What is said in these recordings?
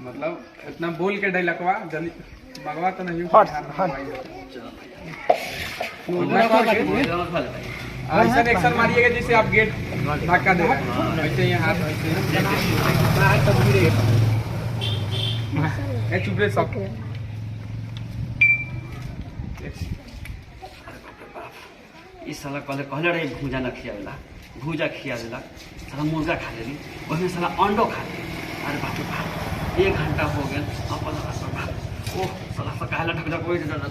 मतलब इतना बोल के डायलॉगवा मगवा तो नहीं ऐसा एक्शन मारिएगा जैसे आप गेट धक्का दे रहे हैं वैसे ये हाथ वैसे चुप रहे सब। इस साला कहले रहे भूजा न खियावेला, भूजा खियावेला, साला मुर्गा खा लेली, उसमें साला अंडो खा ले। अरे बाप रे बाप, 1 घंटा हो गया अपन ओह साला काहेला ढक ढक बैठ जाता।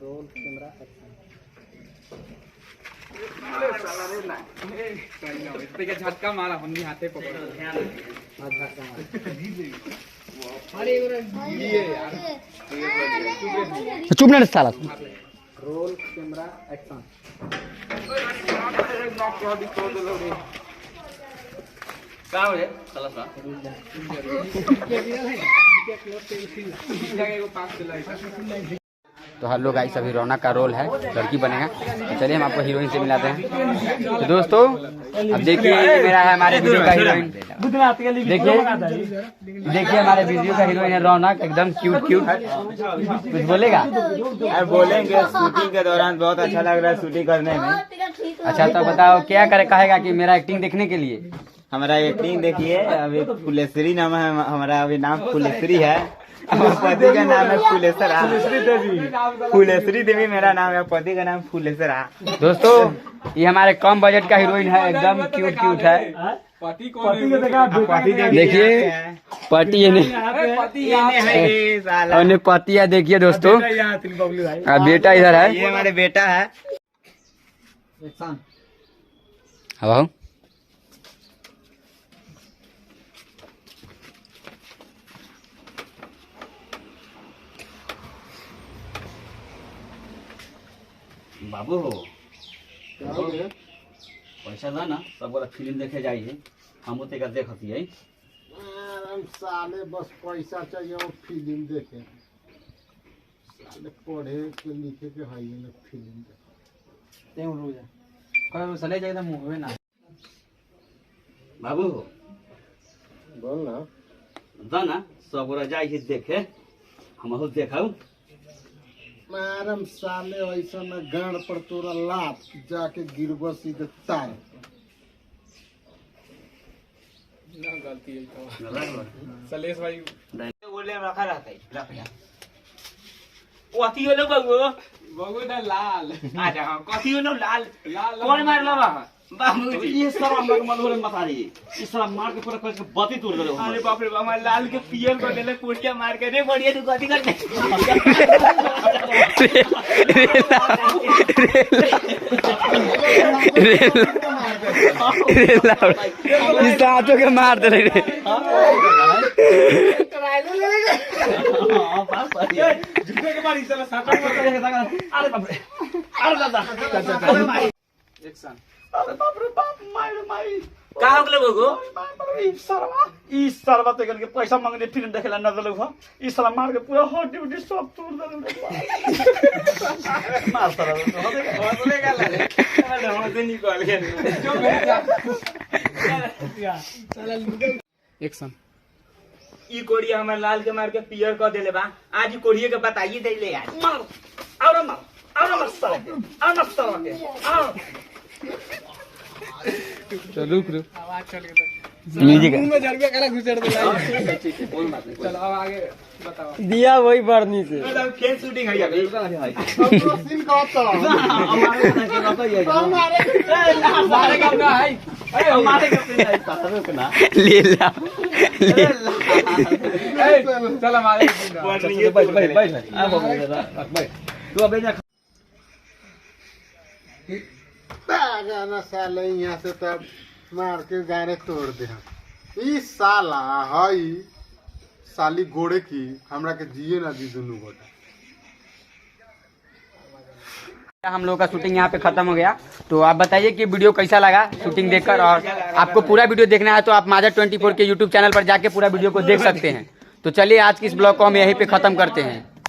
Roll camera action. झटका मारा हम भी हाथे पकड़ चुप ना साला। Roll camera action. का हो रे साला सा तो हेलो गाइस, अभी रौनक का रोल है, लड़की बनेगा। तो चलिए हम आपको हीरोइन से मिलाते हैं। तो दोस्तों अब देखिए, ये मेरा है हमारे वीडियो का हीरोइन। देखिए हमारे वीडियो का हीरोइन है रौनक, एकदम क्यूट क्यूट। कुछ बोलेगा? यार बोलेंगे, शूटिंग के दौरान बहुत अच्छा लग रहा है शूटिंग करने में। अच्छा तो बताओ क्या करे, कहेगा कि मेरा एक्टिंग देखने के लिए? हमारा एक्टिंग देखिए, अभी फुलेश्वरी नाम है हमारा, अभी नाम फुलेश्वरी है। पति का नाम है फुलेश्वरा, फुलेश्वरी देवी मेरा नाम है, पति का नाम फुलेश्वरा। दोस्तों ये हमारे कम बजट का हीरोइन है, एकदम क्यूट क्यूट है। देखिए पति ये नहीं, पति है देखिए दोस्तों, बेटा इधर है, ये हमारे बेटा है। अब बाबू हो पैसा दा ना, सब गोरा फिल्म देखे जाइए, हम तेरा देखती है। साले बस पैसा चाहिए और फिल्म देखे, साले पढ़े के लिखे के है ना फिल्म देखे। चले जाए मुँह ना बाबू हो बोल ना। दा ना, सब गोरा जाइए देखे, हम देखाऊ। मैडम साले ऐसा न गाड़ पर तोरा लात जाके गिरब सीधे तार। ना गलती है सलेश भाई बोले रखा रहता है, रख जा। कथी होलो बाबू? बगु ना लाल अच्छा हां, कथी होलो लाल? लाल कौन मारला बाबू? ये सारा हम लोग मधुर मत आ रही, इस सारा मार के पूरा कर बत्ती तोड़ दे। अरे बाप रे बाप, लाल के पीएम कर देले, पुटिया मार के रे बढ़िया तू कथी करते? इस आटो के मार दे रे। झूठे के मार इस साटा मत। अरे बाप रे, अरे दादा एक्शन। बाप रे बाप, माई का हो गेले बगो? ई सरवा ते के पैसा मांगने फिल्म देखेला न दलो हो, ई साला मार के पूरा हड्डी उड्डी सब तोड़ दलो। मार साला हो देगा लाले, अरे हम से निकल गए। एक्शन। ई कोड़िया हमारे लाल के मार के पियर कर देले बा, आज ई कोड़िए के बताइए दे ले यार। मार और मार साला के, और मार साला के, और तो रुक आवाज चल के म्यूजिक मुंह में झड़िया काला घुसड़ दे। बोल मत चलो अब आगे बताओ। दिया वही बढ़नी से मतलब खेल शूटिंग है अभी। सीन का तो हमारे के बात ये मारे का ना है, अरे हमारे के साथ रुकना ले ला। चल हमारे बैठ बैठ तू अबे जा। गाना साले यहाँ से तब मार के गाने तोड़ दे। ई साला हई साली गोड़े की हमरा के जिए ना दी दोनों गोटा। हम लोग का शूटिंग यहाँ पे खत्म हो गया। तो आप बताइए कि वीडियो कैसा लगा शूटिंग देखकर, और आपको पूरा वीडियो देखना है तो आप माजा 24 के यूट्यूब चैनल पर जाके पूरा वीडियो को देख सकते हैं। तो चलिए आज की इस ब्लॉग को हम यहीं पे खत्म करते हैं।